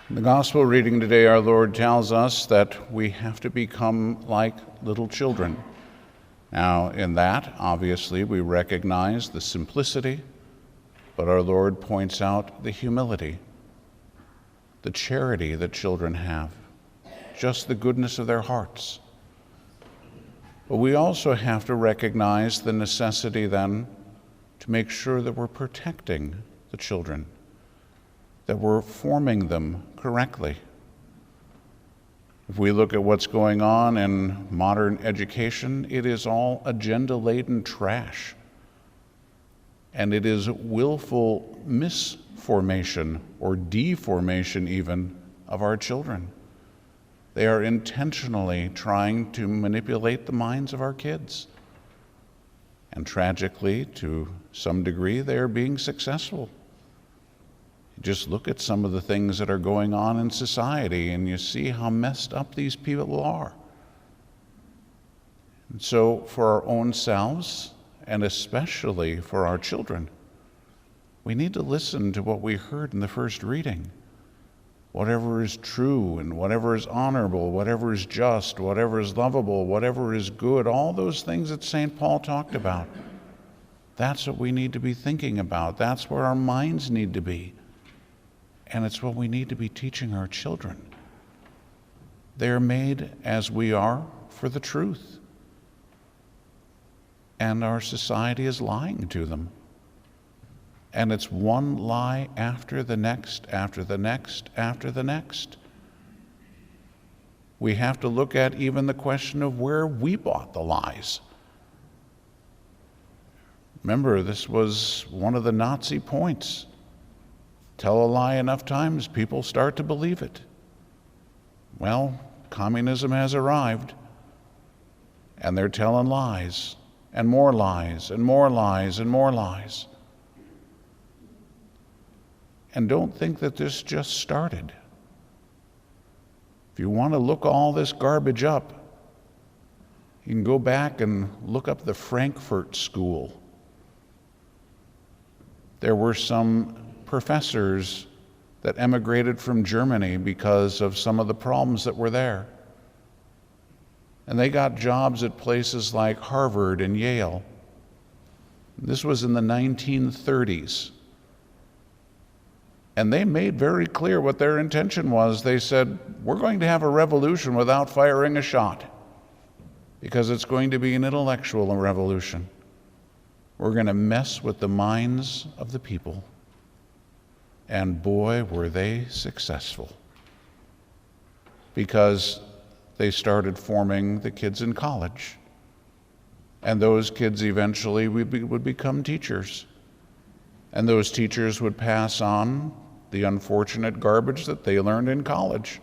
In the gospel reading today, our Lord tells us that we have to become like little children. Now, in that, obviously, we recognize the simplicity, but our Lord points out the humility, the charity that children have, just the goodness of their hearts. But we also have to recognize the necessity then to make sure that we're protecting the children, that we're forming them correctly. If we look at what's going on in modern education, it is all agenda-laden trash. And it is willful misformation or deformation even of our children. They are intentionally trying to manipulate the minds of our kids. And tragically, to some degree, they are being successful. Just look at some of the things that are going on in society and you see how messed up these people are. And so for our own selves, and especially for our children, we need to listen to what we heard in the first reading. Whatever is true and whatever is honorable, whatever is just, whatever is lovable, whatever is good, all those things that St. Paul talked about. That's what we need to be thinking about. That's where our minds need to be. And it's what we need to be teaching our children. They are made as we are for the truth. And our society is lying to them. And it's one lie after the next, after the next, after the next. We have to look at even the question of where we bought the lies. Remember, this was one of the Nazi points. Tell a lie enough times, people start to believe it. Well, communism has arrived, and they're telling lies, and more lies, and more lies, and more lies. And don't think that this just started. If you want to look all this garbage up, you can go back and look up the Frankfurt School. There were some professors that emigrated from Germany because of some of the problems that were there. And they got jobs at places like Harvard and Yale. This was in the 1930s. And they made very clear what their intention was. They said, we're going to have a revolution without firing a shot, because it's going to be an intellectual revolution. We're going to mess with the minds of the people. And boy, were they successful, because they started forming the kids in college. And those kids eventually would become teachers. And those teachers would pass on the unfortunate garbage that they learned in college.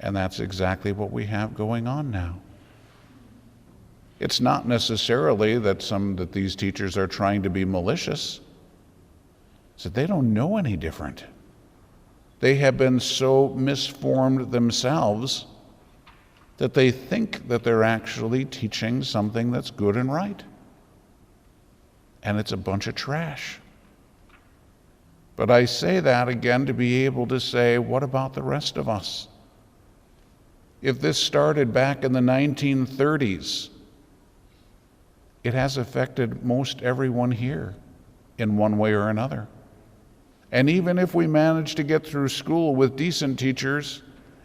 And that's exactly what we have going on now. It's not necessarily that these teachers are trying to be malicious. So they don't know any different. They have been so misformed themselves that they think that they're actually teaching something that's good and right. And it's a bunch of trash. But I say that again to be able to say, what about the rest of us? If this started back in the 1930s, it has affected most everyone here in one way or another. And even if we manage to get through school with decent teachers,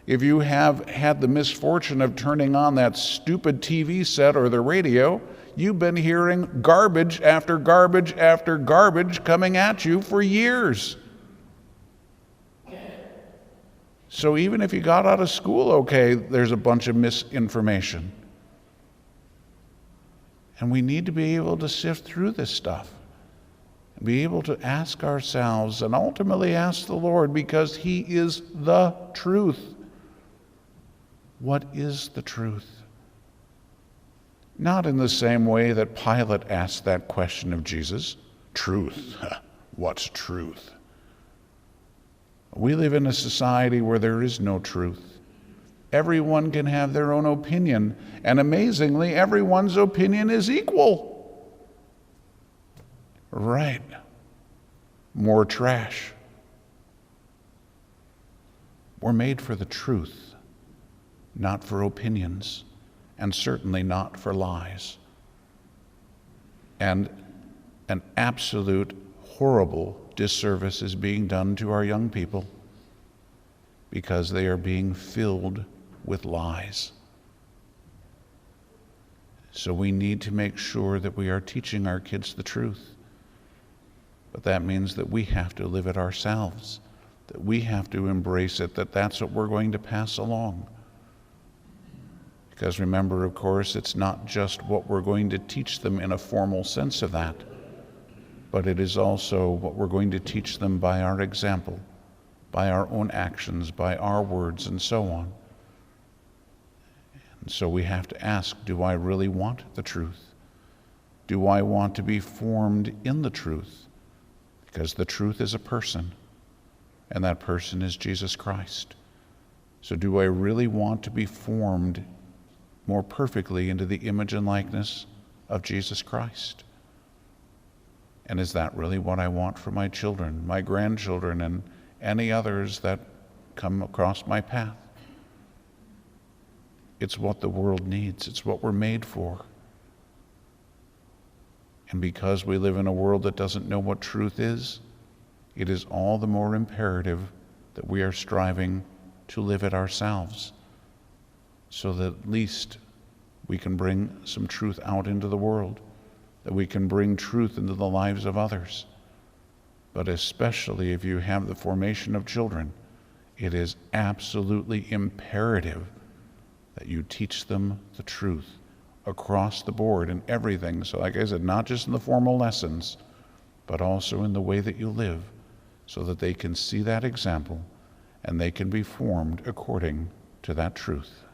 if you have had the misfortune of turning on that stupid TV set or the radio, you've been hearing garbage after garbage after garbage coming at you for years. So even if you got out of school okay, there's a bunch of misinformation. And we need to be able to sift through this stuff. Be able to ask ourselves and ultimately ask the Lord, because He is the truth. What is the truth? Not in the same way that Pilate asked that question of Jesus. Truth. What's truth? We live in a society where there is no truth. Everyone can have their own opinion, and amazingly, everyone's opinion is equal. Right. More trash. We're made for the truth, not for opinions, and certainly not for lies. And an absolute horrible disservice is being done to our young people because they are being filled with lies. So we need to make sure that we are teaching our kids the truth. But that means that we have to live it ourselves, that we have to embrace it, that that's what we're going to pass along. Because remember, of course, it's not just what we're going to teach them in a formal sense of that, but it is also what we're going to teach them by our example, by our own actions, by our words, and so on. And so we have to ask, do I really want the truth? Do I want to be formed in the truth? Because the truth is a person, and that person is Jesus Christ. So do I really want to be formed more perfectly into the image and likeness of Jesus Christ? And is that really what I want for my children, my grandchildren, and any others that come across my path? It's what the world needs. It's what we're made for. And because we live in a world that doesn't know what truth is, it is all the more imperative that we are striving to live it ourselves, so that at least we can bring some truth out into the world, that we can bring truth into the lives of others. But especially if you have the formation of children, it is absolutely imperative that you teach them the truth across the board in everything. So like I said, not just in the formal lessons, but also in the way that you live, so that they can see that example and they can be formed according to that truth.